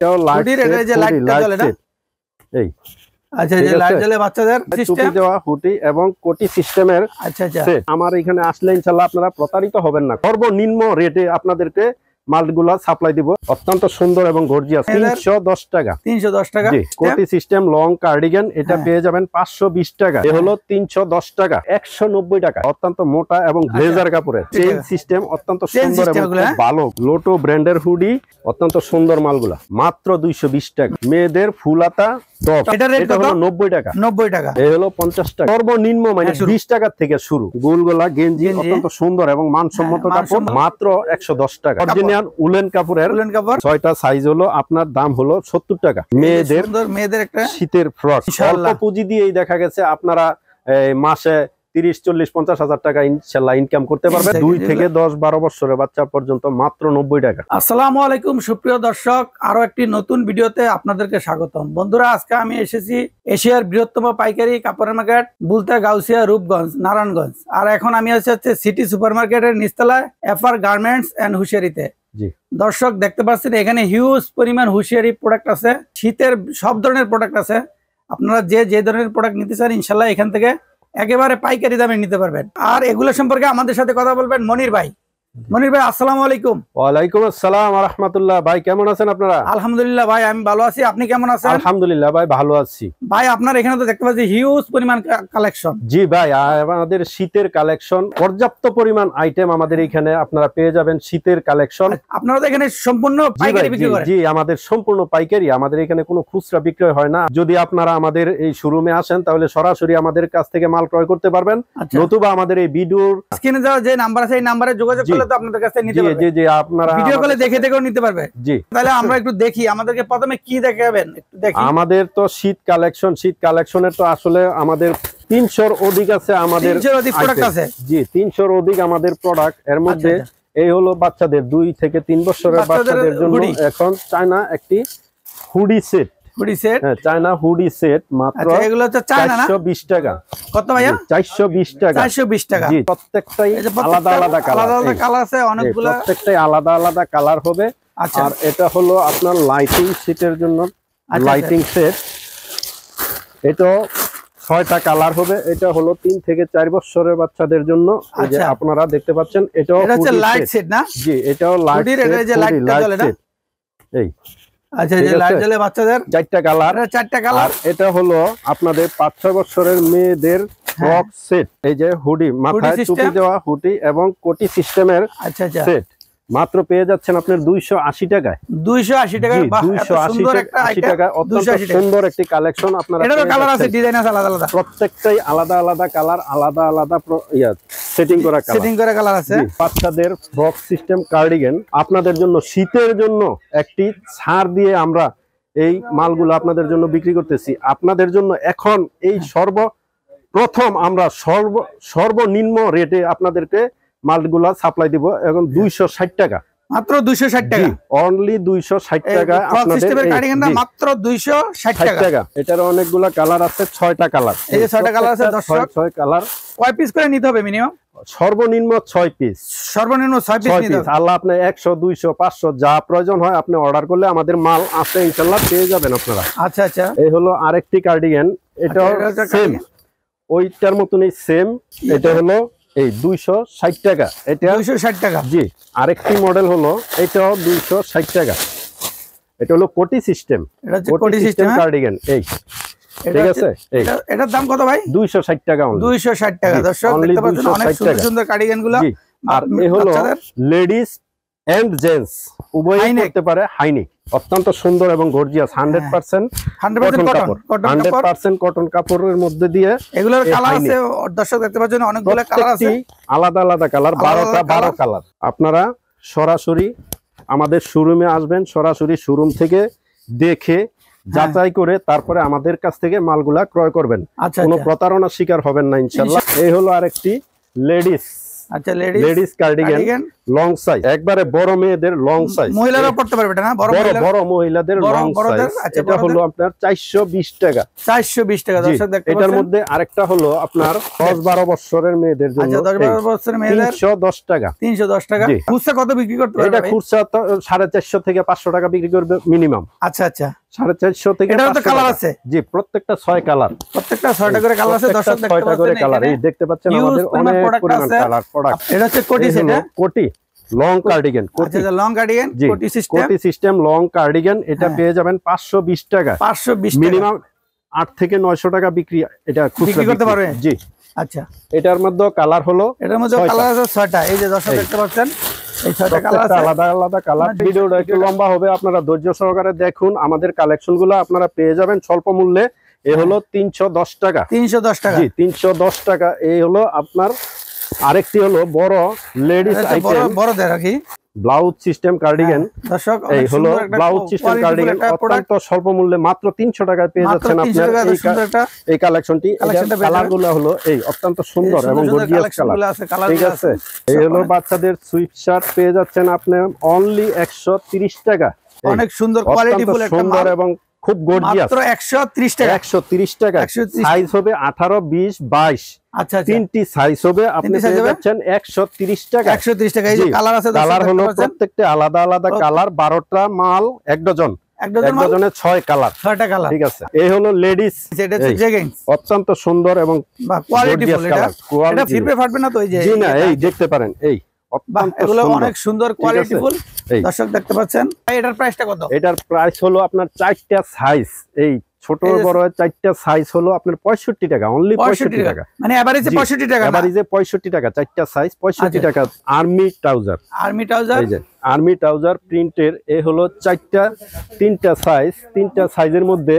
হুডির এটা যে লাইটটা জ্বলে না এই আচ্ছা এই যে লাইট জ্বলে বাচ্চাদের সিস্টেম দেওয়া হুডি এবং কোটি সিস্টেমের আচ্ছা আচ্ছা আমার এখানে আসলে ইনশাআল্লাহ আপনারা প্রতারিত হবেন না। সর্বনিম্ন রেটে আপনাদেরকে মালগুলা সাপ্লাই দিব। অত্যন্ত সুন্দর এবং গর্জিয়াস 310 টাকা 310 টাকা জি। কোটি সিস্টেম লং কার্ডিগান এটা পেয়ে যাবেন 520 টাকা। এ হলো 310 টাকা 190 টাকা। অত্যন্ত মোটা এবং ব্লেজার কাপড়ের চেইন সিস্টেম অত্যন্ত সুন্দর এবং ভালো লোটো ব্র্যান্ডের হুডি অত্যন্ত সুন্দর মালগুলা মাত্র 220 টাকা। মেয়েদের ফুলাতা টপ এটা হলো 90 টাকা 90 টাকা। এই হলো 50 টাকা। সর্বনিম্ন মানে 20 টাকা থেকে শুরু। গোলগলা গেঞ্জি অত্যন্ত সুন্দর এবং মানসম্মত কাপড় মাত্র 110 টাকা। অরিজিনাল উলেন কাপড়ের 6টা সাইজ হলো আপনার দাম হলো 70 টাকা। মেয়েদের একটা শীতের ফ্রক অল্প পুঁজি দিয়েই দেখা গেছে আপনারা মাসে 30, 40, 50 হাজার টাকা ইনশাআল্লাহ ইনকাম করতে পারবে। 2 থেকে 10, 12 বছরের বাচ্চা পর্যন্ত মাত্র 90 টাকা। আসসালামু আলাইকুম সুপ্রিয় দর্শক, আরো একটি নতুন ভিডিওতে আপনাদেরকে স্বাগতম। বন্ধুরা, আজকে আমি এসেছি এশিয়ার বৃহত্তম পাইকারি কাপড়ের মার্কেট বুলতা গাউসিয়া রূপগঞ্জ নারায়ণগঞ্জ। আর এখন আমি হচ্ছে সিটি সুপার মার্কেটের নিচতলায় এফআর গার্মেন্টস এন্ড হুশিয়ারিতে। দর্শক দেখতে পাচ্ছেন এখানে হিউজ পরিমাণ হুশিয়ারি প্রোডাক্ট আছে। শীতের সব ধরনের প্রোডাক্ট আছে। আপনারা যে ধরনের প্রোডাক্ট নিতে চান ইনশাল্লাহ এখান থেকে একেবারে পাইকারি দামে নিতে পারবেন। আর এগুলো সম্পর্কে আমাদের সাথে কথা বলবেন মনির ভাই। মনির ভাই আসসালামু আলাইকুম। ওয়ালাইকুম আসসালাম ওয়া রাহমাতুল্লাহ। ভাই কেমন আছেন আপনারা? আলহামদুলিল্লাহ ভাই আমি ভালো আছি, আপনি কেমন আছেন? আলহামদুলিল্লাহ ভাই ভালো আছি। ভাই আপনার এখানে তো দেখতে পাচ্ছি হিউজ পরিমাণ কালেকশন। জি ভাই, আমাদের শীতের কালেকশন পর্যাপ্ত পরিমাণ আইটেম আমাদের এখানে আপনারা পেয়ে যাবেন। শীতের কালেকশন আপনারা তো এখানে সম্পূর্ণ পাইকারি বিক্রি করেন? জি আমাদের সম্পূর্ণ পাইকারি, আমাদের এখানে কোনো খুচরা বিক্রয় হয় না। যদি আপনারা আমাদের এই শোরুমে আসেন তাহলে সরাসরি আমাদের কাছ থেকে মাল ক্রয় করতে পারবেন, নতুবা আমাদের এই ভিডিওর স্ক্রিনে দেওয়া যে নাম্বার আছে এই নাম্বারে যোগাযোগ করলে তো আপনাদের কাছ থেকে নিতে পারবেন। জি জি আপনারা ভিডিও কলে দেখেও নিতে পারবে। জি তাহলে আমরা একটু দেখি আমাদেরকে প্রথমে কি দেখাবেন একটু দেখি। আমাদের তো শীত কালেকশনের তো আসলে আমাদের 300 অধিক আছে। আমাদের 300 অধিক প্রোডাক্ট আছে। জি 300 অধিক আমাদের প্রোডাক্ট। এর মধ্যে এই হলো বাচ্চাদের 2 থেকে 3 বছরের বাচ্চাদের জন্য এখন চায়না একটি হুডি সেট। হ্যাঁ চায়না হুডি সেট মাত্র এগুলো হচ্ছে চায়না না 420 টাকা। কত ভাইয়া? 420 টাকা। 420 টাকা। জি প্রত্যেকটাই আলাদা আলাদা কালার আছে অনেকগুলো। প্রত্যেকটাই আলাদা আলাদা কালার হবে। আর এটা হলো আপনার লাইটিং সেটের জন্য লাইটিং সেট। এটা 6টা কালার হবে। এটা হলো 3 থেকে 4 বছরের বাচ্চাদের জন্য। এই যে আপনারা দেখতে পাচ্ছেন এটাও হচ্ছে লাইট সেট না? জি এটাও লাইট সেট। এটা যে লাইটটা জ্বলে না এই আচ্ছা এই যে লাইট জ্বলে বাচ্চাদের 4টা কালার। 4টা কালার। এটা হলো আপনাদের 5-6 বছরের মেয়েদের ফ্রক সেট। এই যে হুডি মাথায় টুপি দেওয়া হুডি এবং কোটি সিস্টেমের সেট মাত্র পেয়ে যাচ্ছেন আপনার 280 টাকায়। 280 টাকা। 280 টাকা। অত্যন্ত সুন্দর একটি কালেকশন। আপনারা এটারও কালার আছে, ডিজাইন আছে আলাদা আলাদা। প্রত্যেকটাই আলাদা আলাদা কালার, আলাদা আলাদা সেটিং করা কালার আছে। বাচ্চাদের ফ্রক সিস্টেম কার্ডিগান আপনাদের জন্য শীতের জন্য একটি ছাড় দিয়ে আমরা এই মালগুলো আপনাদের জন্য বিক্রি করতেছি। আপনাদের জন্য এখন এই সর্বপ্রথম আমরা সর্বনিম্ন রেটে আপনাদেরকে মালগুলা সাপ্লাই দিব। এখন 260 টাকা মাত্র। 260 টাকা অনলি 260 টাকা আপনাদের মাত্র 260 টাকা। এটার অনেকগুলা কালার আছে, 6টা কালার। এই যে 6টা কালার আছে দর্শক, 6 কালার। কয় পিস করে নিতে হবে মিনিমাম? সর্বনিম্ন 6 পিস। সর্বনিম্ন 6 পিস নিতে হবে। আল্লাহ আপনি 100, 200, 500 যা প্রয়োজন হয় আপনি অর্ডার করলে আমাদের মাল আছে ইনশাআল্লাহ পেয়ে যাবেন আপনারা। আচ্ছা আচ্ছা এই হলো আরেকটি কার্ডিগান। এটা সেম ওইটার মতনই সেম। এটা হলো এই 260 টাকা। এটা 260 টাকা। জি আরেকটি মডেল হলো এটাও 260 টাকা। এটা হলো কোটি সিস্টেম। এটা হচ্ছে কোটি সিস্টেম কার্ডিগান। এই ঠিক আছে। এটার দাম কত ভাই? 260 টাকা অনলি। 260 টাকা। দর্শক দেখতে পাচ্ছেন অনেক সুন্দর সুন্দর কার্ডিগান গুলো। আর এই হলো লেডিস এন্ড জেন্টস উভয়ই করতে পারে। হাইনেক অত্যন্ত সুন্দর এবং গর্জিয়াস 100% কটন কাপড়ের মধ্যে দিয়ে এগুলোর কালার আছে দর্শক দেখতে পাচ্ছেন অনেকগুলো কালার আছে, আলাদা আলাদা কালার, 12 কালার। আপনারা সরাসরি আমাদের শোরুমে আসবেন, সরাসরি শোরুম থেকে দেখে যাচাই করে তারপরে আমাদের কাছ থেকে মালগুলা ক্রয় করবেন। কোনো প্রতারণার শিকার হবেন না ইনশাআল্লাহ। এই হলো আরেকটি লেডিস। আচ্ছা লেডিস কার্ডিগান লং সাইজ, একবারে বড় মেয়েদের লং সাইজ, মহিলারা পড়তে পারবে এটা না? বড় মহিলাদের লং সাইজ, এটা হলো আপনার 420 টাকা। 420 টাকা দর্শক দেখতে পাচ্ছেন। এটার মধ্যে আরেকটা হলো আপনার 10-12 বছরের মেয়েদের জন্য। আচ্ছা 10-12 বছরের মেয়েদের 310 টাকা। 310 টাকা। খুচরা কত বিক্রি করতে পারবে? এটা খুচরা 450 থেকে 500 টাকা বিক্রি করবে মিনিমাম। আচ্ছা আচ্ছা 450 থেকে। এটার তো কালার আছে? জি, প্রত্যেকটা 6 কালার, প্রত্যেকটা 6টা করে কালার আছে দর্শক দেখতে 6টা করে কালার। এই দেখতে পাচ্ছেন আমাদের অনেক পরিমাণ কালার প্রোডাক্ট। এটা হচ্ছে কোটি সেট, কোটি লং কার্ডিগান। আচ্ছা লং কার্ডিগান কোটি সিস্টেম, কোটি সিস্টেম লং কার্ডিগান। এটা পেয়ে যাবেন 520 টাকা। 520 টাকা মিনিমাম 8 থেকে 900 টাকা বিক্রি এটা খুচরা করতে পারবে। জি আচ্ছা এটার মধ্যে কালার হলো, এটার মধ্যে কালার আছে 6টা। এই যে দর্শক দেখতে পাচ্ছেন এই 6টা কালার আছে, আলাদা আলাদা কালার। ভিডিওটা একটু লম্বা হবে, আপনারা ধৈর্য সহকারে দেখুন। আমাদের কালেকশন গুলো আপনারা পেয়ে যাবেন স্বল্প মূল্যে। এ হলো 310 টাকা। 310 টাকা। জি 310 টাকা। এই হলো আপনার আরেকটি হলো বড় লেডিস আইটেম, বড়দের আর কি ব্লাউজ সিস্টেম কার্ডিগান। দর্শক এই হলো ব্লাউজ সিস্টেম কার্ডিগান, অত্যন্ত স্বল্প মূল্যে মাত্র 300 টাকায় পেয়ে যাচ্ছেন আপনার এই কালেকশনটি। কালার গুলো হলো এই অত্যন্ত সুন্দর এবং গর্জিয়াস কালার, ঠিক আছে। এই হলো বাচ্চাদের সুইট শার্ট পেয়ে যাচ্ছেন আপনি অনলি 130 টাকা। অনেক সুন্দর কোয়ালিটিফুল একটা সুন্দর এবং খুব গর্জিয়াস, মাত্র 130 টাকা। 130 টাকা। সাইজ হবে 18, 20, 22। আচ্ছা তিনটি সাইজ হবে, আপনি পেয়ে যাচ্ছেন 130 টাকা। 130 টাকা। এই যে কালার আছে, কালার হলো প্রত্যেকটা আলাদা আলাদা কালার, 12টা মাল, এক ডজন। এক ডজনে 6 কালার, 6টা কালার, ঠিক আছে। এই হলো লেডিস, এটা হচ্ছে জেগিংস, অত্যন্ত সুন্দর এবং কোয়ালিটিফুল। এটা ফিরবে ফাটবে না তো? এই যে জি না, এই দেখতে পারেন, এই এগুলো অনেক সুন্দর কোয়ালিটিফুল দর্শক দেখতে পাচ্ছেন। এটার প্রাইসটা কত? এটার প্রাইস হলো আপনার 4টা সাইজ, এই ছোট বড় 4টা সাইজ হলো আপনার 65 টাকা, অনলি 65 টাকা। মানে এভারেজে 65 টাকা, এভারেজে 65 টাকা। 4টা সাইজ 65 টাকা। আর্মি ট্রাউজার, আর্মি ট্রাউজার, এই যে আর্মি ট্রাউজার প্রিন্টের। এই হলো 3টা সাইজ। 3টা সাইজের মধ্যে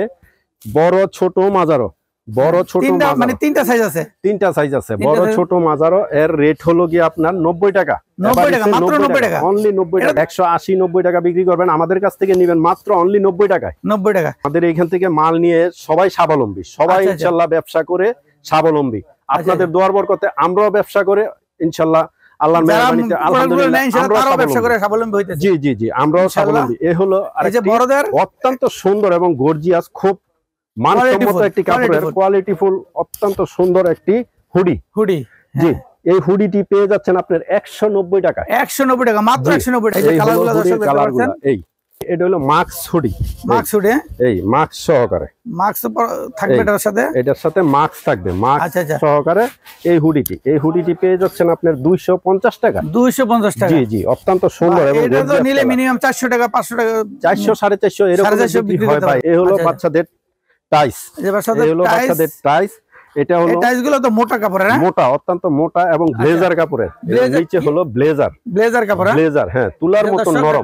বড় ছোট মাঝারো, বড় ছোট মানে 3টা সাইজ আছে। 3টা সাইজ আছে, বড় ছোট মাঝারো। এর রেট হলো কি আপনার 90 টাকা। 90 টাকা, মাত্র 90 টাকা, অনলি 90 টাকা। 180, 90 টাকা বিক্রি করবেন, আমাদের কাছ থেকে নেবেন মাত্র অনলি 90 টাকায়। 90 টাকা। আমাদের এখান থেকে মাল নিয়ে সবাই স্বাবলম্বী, সবাই ইনশাআল্লাহ ব্যবসা করে স্বাবলম্বী। আপনাদের দোয়ার বরকতে আমরাও ব্যবসা করে ইনশাআল্লাহ, আল্লাহর মেহেরবানিতে আলহামদুলিল্লাহ আমরাও ব্যবসা করে স্বাবলম্বী হইতেছি। জি জি জি, আমরাও স্বাবলম্বী। এই হলো আরেকটি অত্যন্ত সুন্দর এবং গর্জিয়াস, খুব মানসম্মত একটি কাপড়ের, কোয়ালিটিফুল, অত্যন্ত সুন্দর একটি হুডি। হুডি, জি। এই হুডিটি পেয়ে যাচ্ছেন আপনার 190 টাকা। 190 টাকা, মাত্র 190 টাকা। এই কালারগুলো দর্শক দেখতে পাচ্ছেন। এই এটা হলো মাক্স হুডি, মাক্স হুডি, এই মাক্স সহকারে। মাক্স থাকবে এটার সাথে, এটার সাথে মাক্স থাকবে, মাক্স সহকারে এই হুডিটি। এই হুডিটি পেয়ে যাচ্ছেন আপনার 250 টাকা। 250 টাকা, জি জি, অত্যন্ত সুন্দর এবং এটা তো নিলে মিনিমাম 400 টাকা, 500 টাকা, 400, 450 এরকম বিক্রি হয় ভাই। এই হলো বাচ্চাদের টাইস, এই হলো বাচ্চাদের টাইস। এটা হলো টাইসগুলো তো মোটা কাপড়ের, মোটা, অত্যন্ত মোটা এবং ব্লেজার কাপড়ের। নিচে হলো ব্লেজার, ব্লেজার কাপড়, ব্লেজার, হ্যাঁ, তুলার মতো নরম,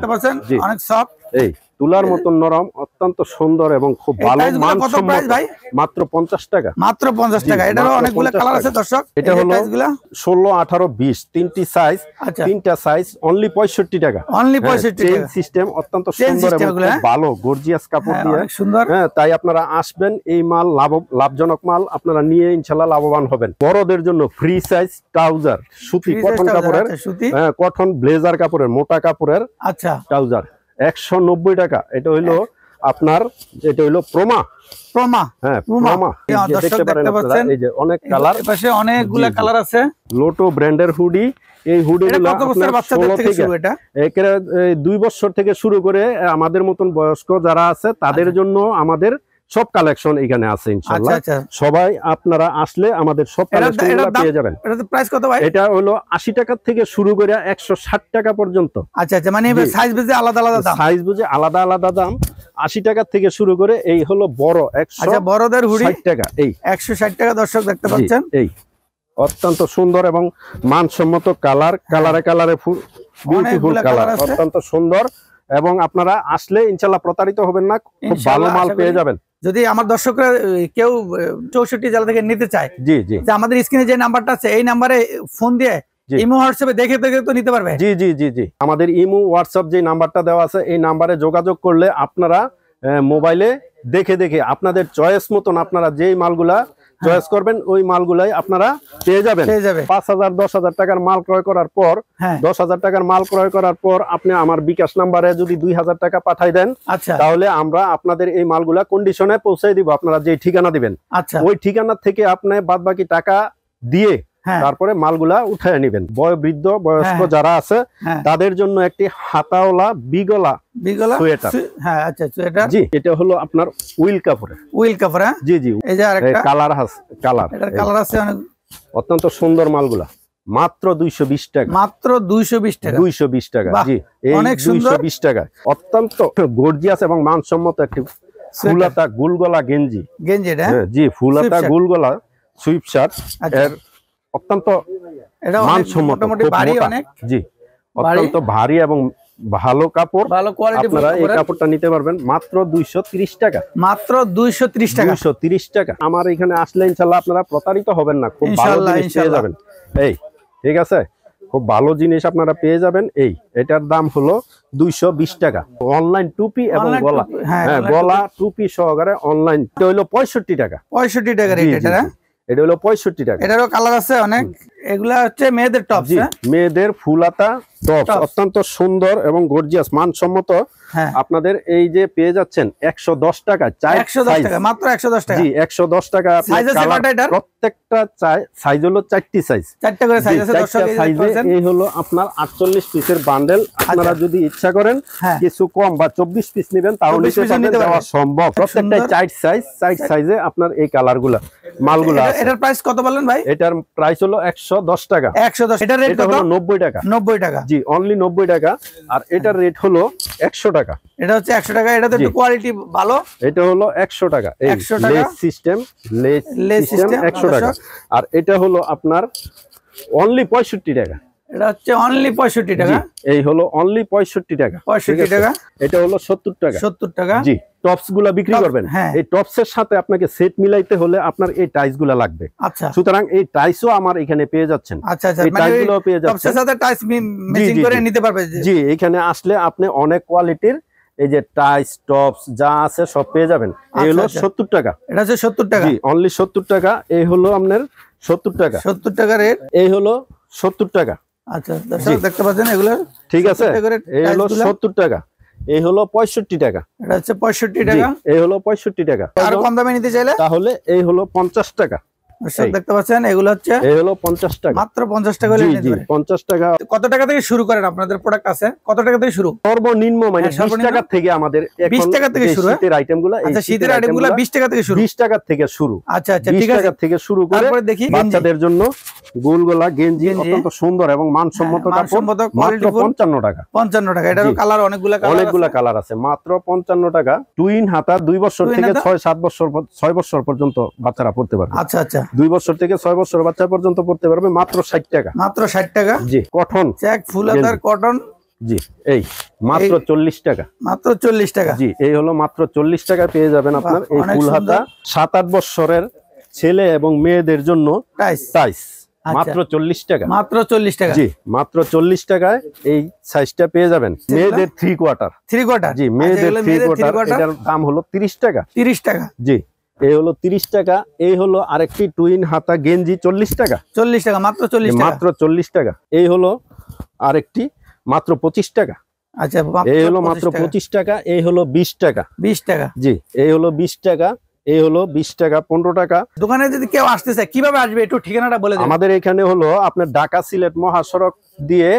অনেক সফট। এই তুলার মতো নরম, অত্যন্ত সুন্দর এবং খুব ভালো মানসম্মত। মাত্র 50 টাকা, মাত্র 50 টাকা। এটারও অনেকগুলো কালার আছে দর্শক। এটা হলো 16, 18, 20, তিনটি সাইজ, তিনটা সাইজ, অনলি 65 টাকা। অনলি 65 টাকা। চেইন সিস্টেম, অত্যন্ত সুন্দর এবং ভালো গর্জিয়াস কাপড় দিয়ে সুন্দর। হ্যাঁ, তাই আপনারা আসবেন, এই মাল লাভজনক মাল আপনারা নিয়ে ইনশাআল্লাহ লাভবান হবেন। বড়দের জন্য ফ্রি সাইজ ট্রাউজার, সুতি কটন কাপড়ের, হ্যাঁ, কটন ব্লেজার কাপড়ের, মোটা কাপড়ের, আচ্ছা, ট্রাউজার 190 টাকা। এটা হইলো আপনার, এটা হইলো প্রমা, প্রমা, হ্যাঁ, প্রমা। দেখতে পারেন আপনারা, এই যে অনেক কালার, পাশে অনেকগুলা কালার আছে। লোটো ব্র্যান্ডের হুডি। এই হুডিগুলো আপনার 16 থেকে, একেবারে 2 বছর থেকে শুরু করে আমাদের মতন বয়স্ক যারা আছে তাদের জন্য আমাদের সব কালেকশন এখানে আছে ইনশাআল্লাহ। সবাই আপনারা আসলে আমাদের সব কালেকশনগুলো পেয়ে যাবেন। এটার প্রাইস কত ভাই? এটা হলো 80 টাকা থেকে শুরু করে 160 টাকা পর্যন্ত। আচ্ছা আচ্ছা, মানে সাইজ বুঝে আলাদা আলাদা দাম, সাইজ বুঝে আলাদা আলাদা দাম। 80 টাকা থেকে শুরু করে এই হলো বড় 100, আচ্ছা, বড়দের হুডি 60 টাকা। এই 160 টাকা দর্শক দেখতে পাচ্ছেন। এই অত্যন্ত সুন্দর এবং মানসম্মত কালার, কালারে কালারে বিউটিফুল কালার, অত্যন্ত সুন্দর। এবং আপনারা আসলে ইনশাআল্লাহ প্রতারিত হবেন না, খুব ভালো মাল পেয়ে যাবেন। যদি আমার দর্শকরা কেউ 64 জেলা থেকে নিতে চায়, জি জি, যে আমাদের স্ক্রিনে যে নাম্বারটা আছে এই নাম্বারে ফোন দিয়ে ইমো হোয়াটসঅ্যাপে দেখে দেখে তো নিতে পারবে। জি জি জি জি, আমাদের ইমো হোয়াটসঅ্যাপ যে নাম্বারটা দেওয়া আছে এই নাম্বারে যোগাযোগ করলে আপনারা মোবাইলে দেখে দেখে আপনাদের চয়েস মতন আপনারা যেই মালগুলা চয়েস করবেন ওই মালগুলাই আপনারা পেয়ে যাবেন। 5,000 10,000 টাকার মাল ক্রয় করার পর 10,000 টাকার মাল ক্রয় করার পর আপনি আমার বিকাশ নাম্বারে যদি 2,000 টাকা পাঠাই দেন, তাহলে আমরা আপনাদের এই মালগুলা কন্ডিশনে পৌঁছে দিব। আপনারা যে ঠিকানা দিবেন ওই ঠিকানা থেকে আপনি বাদবাকি টাকা দিয়ে তারপরে মালগুলা উঠায় নেবেন। বয়োবৃদ্ধ বয়স্ক যারা আছে তাদের জন্য একটি হাতাওয়ালা বিগলা সোয়েটার। জি, এটা হলো আপনার উইল কাপড়। জি জি, কালার আছে অনেক, অত্যন্ত সুন্দর মালগুলা। মাত্র 220 টাকা। মাত্র 220 টাকা। 220 টাকা। জি, অনেক সুন্দর। 220 টাকা। অত্যন্ত গর্জিয়াস এবং মানসম্মত একটি ফুলাতা গুলগলা গেঞ্জি। এটা জি, ফুলাতা গুলগলা সুইপ শার্ট। এর অত্যন্ত মানসম্মত, জি অত্যন্ত ভারী এবং ভালো কাপড়। আপনারা এই কাপড়টা নিতে পারবেন মাত্র 230 টাকা। মাত্র 230 টাকা। 230 টাকা। আমার এখানে আসলে ইনশাআল্লাহ আপনারা প্রতারিত হবেন না, খুব ভালো জিনিস পেয়ে যাবেন। এই ঠিক আছে, খুব ভালো জিনিস আপনারা পেয়ে যাবেন। এটার দাম হলো 220 টাকা। অনলাইন টুপি এবং গলা, গলা টুপি সহকারে অনলাইন হলো 65 টাকা। 65 টাকা রেট এটা। এটা হলো 65 টাকা। এটারও কালার আছে অনেক। এগুলা হচ্ছে মেয়েদের টপ। মেয়েদের ফুলাতা টপ, অত্যন্ত সুন্দর এবং গর্জিয়াস মানসম্মত। আপনাদের এই যে পেয়ে যাচ্ছেন 110 টাকা। 110 টাকা, মাত্র 110 টাকা। জি, 110 টাকা। প্রত্যেকটা সাইজ হলো 4টি সাইজ, 4টা করে সাইজ আছে দর্শক। এই হলো আপনার 48 পিসের বান্ডেল। আপনারা যদি ইচ্ছা করেন কিছু কম বা 24 পিস নেবেন তাহলে নিতে দেওয়া সম্ভব। প্রত্যেকটাই 4 সাইজ, 4 সাইজে আপনার এই কালারগুলা মালগুলা আছে। এটার প্রাইস কত বলেন ভাই? এটার প্রাইস হলো 110 টাকা। 110। এটার রেট কত? 90 টাকা। 90 টাকা। জি, অনলি 90 টাকা। আর এটার রেট হলো 100 টাকা। এটা হচ্ছে 100 টাকা। এটা তো একটু কোয়ালিটি ভালো। এটা হলো 100 টাকা। এই লেস সিস্টেম 100 টাকা। আর এটা হলো আপনার অনলি 65 টাকা। এটা হচ্ছে অনলি 65 টাকা। এই হলো অনলি 65 টাকা। 65 টাকা। এটা হলো 70 টাকা। 70 টাকা। জি, টপস গুলা বিক্রি করবেন। এই টপস এর সাথে আপনাকে সেট মিলাইতে হলে আপনার এই টাইস গুলা লাগবে। আচ্ছা, সুতরাং এই টাইসও আমার এখানে পেয়ে যাচ্ছেন। আচ্ছা আচ্ছা, এই টাইস গুলো পেয়ে যাচ্ছেন। টপস এর সাথে টাইস ম্যাচিং করে নিতে পারবে। জি, এখানে আসলে আপনি অনেক কোয়ালিটির এই যে টাইস টপস যা আছে সব পেয়ে যাবেন। এই হলো 70 টাকা। এটা হচ্ছে 70 টাকা। জি, অনলি 70 টাকা। এই হলো আপনার 70 টাকা। 70 টাকা রেট। এই হলো 70 টাকা। আচ্ছা, দর্শক দেখতে পাচ্ছেন এগুলো। ঠিক আছে, এই হলো 70 টাকা। এই হলো 65 টাকা। এটা হচ্ছে 65 টাকা। এই হলো 65 টাকা। আর কম দামে নিতে চাইলে তাহলে এই হলো 50 টাকা। দর্শক দেখতে পাচ্ছেন এগুলো হচ্ছে এই হলো 50 টাকা। মাত্র 50 টাকা হলে নিতে পারেন। 50 টাকা। কত টাকা থেকে শুরু করেন আপনাদের প্রোডাক্ট আছে? কত টাকা থেকে শুরু? সর্বনিম্ন মানে 20 টাকা থেকে আমাদের এখন 20 টাকা থেকে শুরু। শীতের আইটেমগুলো, আচ্ছা শীতের আইটেমগুলো 20 টাকা থেকে শুরু। 20 টাকা থেকে শুরু। আচ্ছা আচ্ছা, ঠিক আছে। 20 টাকা থেকে শুরু করে তারপরে দেখি বাচ্চাদের জন্য গোলগলা গেঞ্জি, অত্যন্ত সুন্দর এবং মানসম্মত কাপড়, মাত্র 55 টাকা। 55 টাকা। এটারও কালার অনেকগুলা কালার আছে। মাত্র 55 টাকা। টুইন হাতা 2 বছর থেকে 6-7 বছর 6 বছর পর্যন্ত বাচ্চারা পড়তে পারবে। আচ্ছা আচ্ছা, 2 বছর থেকে 6 বছর বাচ্চা পর্যন্ত পড়তে পারবে মাত্র 60 টাকা। মাত্র 60 টাকা। জি, কটন চেক ফুল হাতার কটন। জি, এই মাত্র 40 টাকা। মাত্র 40 টাকা। জি, এই হলো মাত্র 40 টাকা পেয়ে যাবেন আপনার এই ফুল হাতা। 7-8 বছরের ছেলে এবং মেয়েদের জন্য টাইস মাত্র 40 টাকা। মাত্র 40 টাকা। জি, মাত্র 40 টাকায় এই সাইজটা পেয়ে যাবেন। মেয়েদের 3 কোয়ার্টার। জি, মেয়েদের 3 কোয়ার্টার। এটার দাম হলো 30 টাকা। 30 টাকা। জি, এই হলো 30 টাকা। এই হলো আরেকটি টুইন হাতা গেঞ্জি 40 টাকা। 40 টাকা। মাত্র 40 টাকা। মাত্র 40 টাকা। এই হলো আরেকটি মাত্র 25 টাকা। আচ্ছা, এই হলো মাত্র 25 টাকা। এই হলো 20 টাকা। 20 টাকা। জি, এই হলো 20 টাকা। এই হলো 20 টাকা। 15 টাকা। দোকানে যদি কেউ আসতে চায় কিভাবে আসবে একটু ঠিকানাটা বলে দেন। আমাদের এখানে হলো আপনার ঢাকা সিলেট মহাসড়ক দিয়ে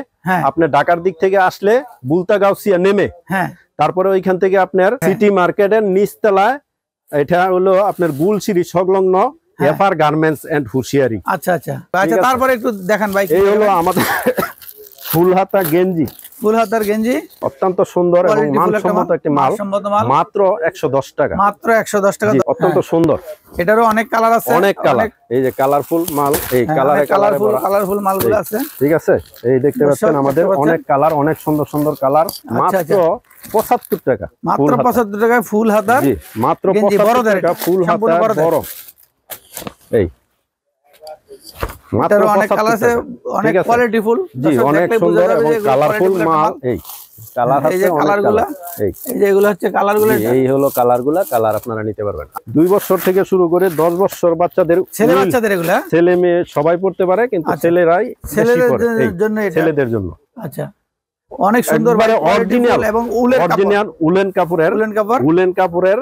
আপনি ঢাকার দিক থেকে আসলে বুলতাগাউসিয়া নেমে তারপরে ওইখান থেকে আপনার সিটি মার্কেটের নিচতলায়, এটা হলো আপনার গুলশিরি সংলগ্ন এফআর গার্মেন্টস এন্ড হুশিয়ারি। আচ্ছা আচ্ছা আচ্ছা, তারপরে একটু দেখান ভাই। এই হলো আমাদের ফুল হাতা গেঞ্জি। ফুল হাতার গেঞ্জি অত্যন্ত সুন্দর এবং মানসম্মত একটি মাল। মাত্র 110 টাকা। মাত্র 110 টাকা। অত্যন্ত সুন্দর। এটারও অনেক কালার আছে। অনেক কালার। এই যে কালারফুল মাল, এই কালারফুল মালগুলো আছে। ঠিক আছে, এই দেখতে পাচ্ছেন আমাদের অনেক কালার, অনেক সুন্দর সুন্দর কালার। মাত্র 75 টাকা। মাত্র 75 টাকায় ফুল হাতা। জি, মাত্র 75 টাকা ফুল হাতা বড়। এই মাত্র অনেক কালার আছে, অনেক কোয়ালিটিফুল। জি, অনেক সুন্দর এবং কালারফুল মাল। এই কালার এই আছে যে অনেক কালারগুলা, কালার। এই এই যে এগুলো হচ্ছে কালারগুলো। এই হলো কালারগুলা, কালার আপনারা নিতে পারবেন। 2 বছর থেকে শুরু করে 10 বছর বাচ্চাদের, ছেলে বাচ্চাদের এগুলা, ছেলে মেয়ে সবাই পড়তে পারে, কিন্তু আচ্ছা। ছেলেরাই বেশি পড়ে। এই জন্য এটা, ছেলেদের জন্য আচ্ছা অনেক সুন্দর একবারে অরিজিনাল এবং উলের কাপড়, অরিজিনাল উলেন কাপড়ের, উলেন কাপড়, উলেন কাপড়ের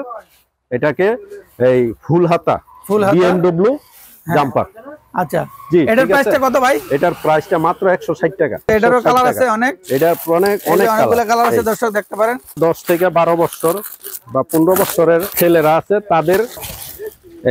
এটাকে এই ফুল হাতা বিএমডব্লিউ জাম্পার। আচ্ছা জি, এটার ঠিক আছে। প্রাইসটা কত ভাই? এটার প্রাইসটা মাত্র 160 টাকা। এটারও কালার আছে অনেক, এটার অনেক অনেকগুলো কালার আছে, এই দর্শক দেখতে পারেন। 10 থেকে 12 বছর বা 15 বছরের ছেলেরা আছে তাদের।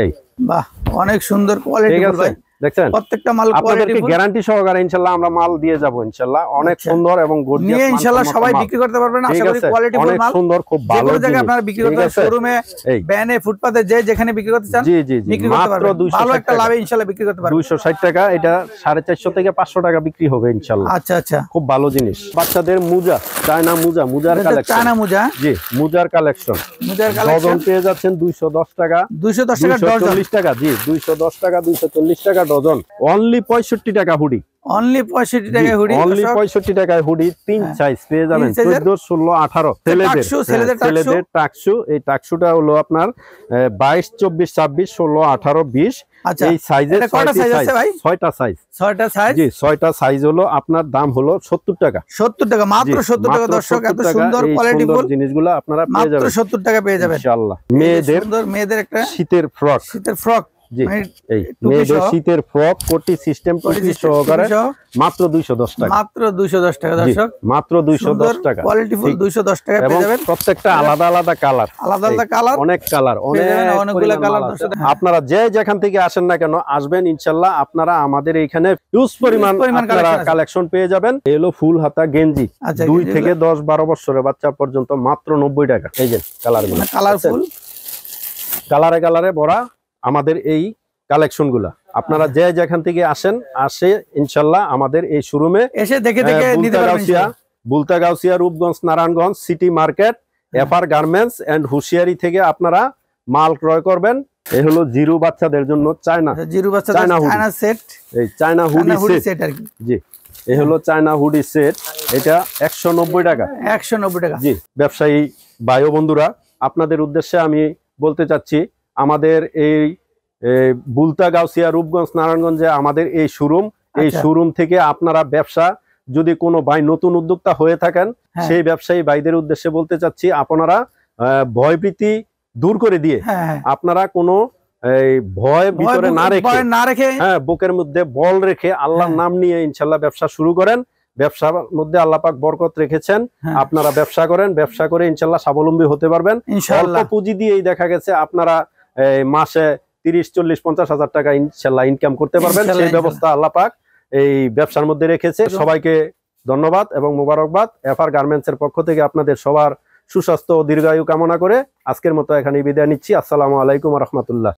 এই বাহ অনেক সুন্দর কোয়ালিটি ঠিক আছে, ভাই, দেখছেন প্রত্যেকটা মাল আপনাদেরকে কোয়ালিটি গ্যারান্টি সহকারে ইনশাআল্লাহ আমরা মাল দিয়ে যাব ইনশাআল্লাহ। অনেক আচ্ছা। সুন্দর এবং গর্জিয়াস নিয়ে মাল, ইনশাআল্লাহ সম্মত সবাই মাল। বিক্রি করতে পারবেন, আশা ঠিক করি আছে, কোয়ালিটি ফুল অনেক মাল। সুন্দর, খুব ভালো যেকোনো জায়গায় জিনিস। আপনারা বিক্রি ঠিক করতে পারেন, আছে? শোরুমে, এই ভ্যানে, ফুটপাতে, যে যেখানে বিক্রি করতে চান জি জি জি, বিক্রি করতে মাত্র পারবেন, 260 ভালো একটা টাকা। লাভে ইনশাআল্লাহ বিক্রি করতে পারবেন। 260 টাকা, এটা 450 থেকে 500 টাকা বিক্রি হবে ইনশাআল্লাহ। আচ্ছা আচ্ছা, খুব ভালো জিনিস। বাচ্চাদের মোজা, চায়না মোজা, মোজার কালেকশন, চায়না মোজা, জি মোজার কালেকশন, মোজার ডজন কালেকশন পেয়ে যাচ্ছেন 210 টাকা, 210 টাকা ডজন, 240 টাকা, জি 210 টাকা, 240 টাকা ডজন। অনলি 65 টাকা হুডি, অনলি 65 টাকায় হুডি, অনলি 65 টাকায় হুডি। 3 সাইজ পেয়ে যাবেন, 14, 16, 18 ছেলেদের, ছেলেদের টাকসু। এই টাকসুটা হলো আপনার 22, 24, 26, 16, 18, 20। আচ্ছা এই সাইজের কয়টা সাইজ আছে ভাই? 6টা সাইজ, 6টা সাইজ। জি 6টা সাইজ হলো আপনার, দাম হলো 70 টাকা। 70 টাকা, মাত্র 70 টাকা দর্শক, এত সুন্দর কোয়ালিটি ফুল জিনিসগুলো আপনারা পেয়ে মাত্র যাবেন 70 টাকা পেয়ে যাবেন ইনশাআল্লাহ। মেয়েদের সুন্দর, মেয়েদের একটা শীতের ফ্রক, শীতের ফ্রক, জি মানে এই টুপি মেয়েদের সহ, শীতের ফ্রক, কোটি সিস্টেম, টুপি সহকারে সহ, মাত্র 210 টাকা, মাত্র 210 টাকা জি, দর্শক, মাত্র 210 টাকা। কোয়ালিটি ফুল 210 টাকা এবং পেয়ে যাবেন। প্রত্যেকটা আলাদা আলাদা কালার, আলাদা আলাদা কালার, অনেক কালার, অনেকগুলো কালার আছে। দর্শক। আপনারা যে যেখান থেকে আসেন না কেন, আসবেন ইনশাআল্লাহ, আপনারা আমাদের এখানে হিউজ পরিমাণ কালেকশন পেয়ে যাবেন। এলো ফুল হাতা গেঞ্জি, 2 থেকে 10-12 বছরের বাচ্চা পর্যন্ত, মাত্র 90 টাকা। এই যে কালারগুলো, কালারফুল, কালারে কালারে ভরা আমাদের এই কালেকশন গুলা। আপনারা যে যেখান থেকে আসে ইনশাআল্লাহ আমাদের এই শোরুমে এসে দেখে দেখে নিতে পারবেন। বুলতাগাউসিয়া, Rupganj, Narayanganj city market, FR garments and হুশিয়ারি থেকে আপনারা মাল ক্রয় করবেন। এই হলো জিরো বাচ্চাদের জন্য চায়না, জিরো বাচ্চাদের চায়না সেট, এই চায়না হুডি সেট আর কি, জি এই হলো চায়না হুডি সেট। এটা 190 টাকা, 190 টাকা। জি ব্যবসায়ী ভাই ও বন্ধুরা, আপনাদের উদ্দেশ্যে আমি বলতে চাচ্ছি, আমাদের এই বুলতাগাউসিয়া, রূপগঞ্জ, নারায়ণগঞ্জে আমাদের এই শোরুম, এই শোরুম থেকে আপনারা ব্যবসা, যদি কোনো ভাই নতুন উদ্যোক্তা হয়ে থাকেন, সেই ব্যবসায়ী ভাইদের উদ্দেশ্যে বলতে চাচ্ছি, আপনারা ভয়ভীতি দূর করে দিয়ে, আপনারা কোনো ভয় ভিতরে না রেখে, হ্যাঁ বুকের মধ্যে বল রেখে আল্লাহর নাম নিয়ে ইনশাআল্লাহ ব্যবসা শুরু করেন। ব্যবসার মধ্যে আল্লাহ পাক বরকত রেখেছেন, আপনারা ব্যবসা করেন, ব্যবসা করে ইনশাআল্লাহ স্বাবলম্বী হতে পারবেন। অল্প পুঁজি দিয়েই দেখা গেছে আপনারা মাসে 30, 40, 50 হাজার টাকা ইনশাআল্লাহ ইনকাম করতে পারবেন। সেই ব্যবস্থা আল্লাহ পাক এই ব্যবসার মধ্যে রেখেছে। সবাইকে ধন্যবাদ এবং মোবারকবাদ। এফআর গার্মেন্টস এর পক্ষ থেকে আপনাদের সবার সুস্বাস্থ্য ও দীর্ঘায়ু কামনা করে আজকের মতো এখানে বিদায় নিচ্ছি। আসসালামু আলাইকুম ওয়া রাহমাতুল্লাহ।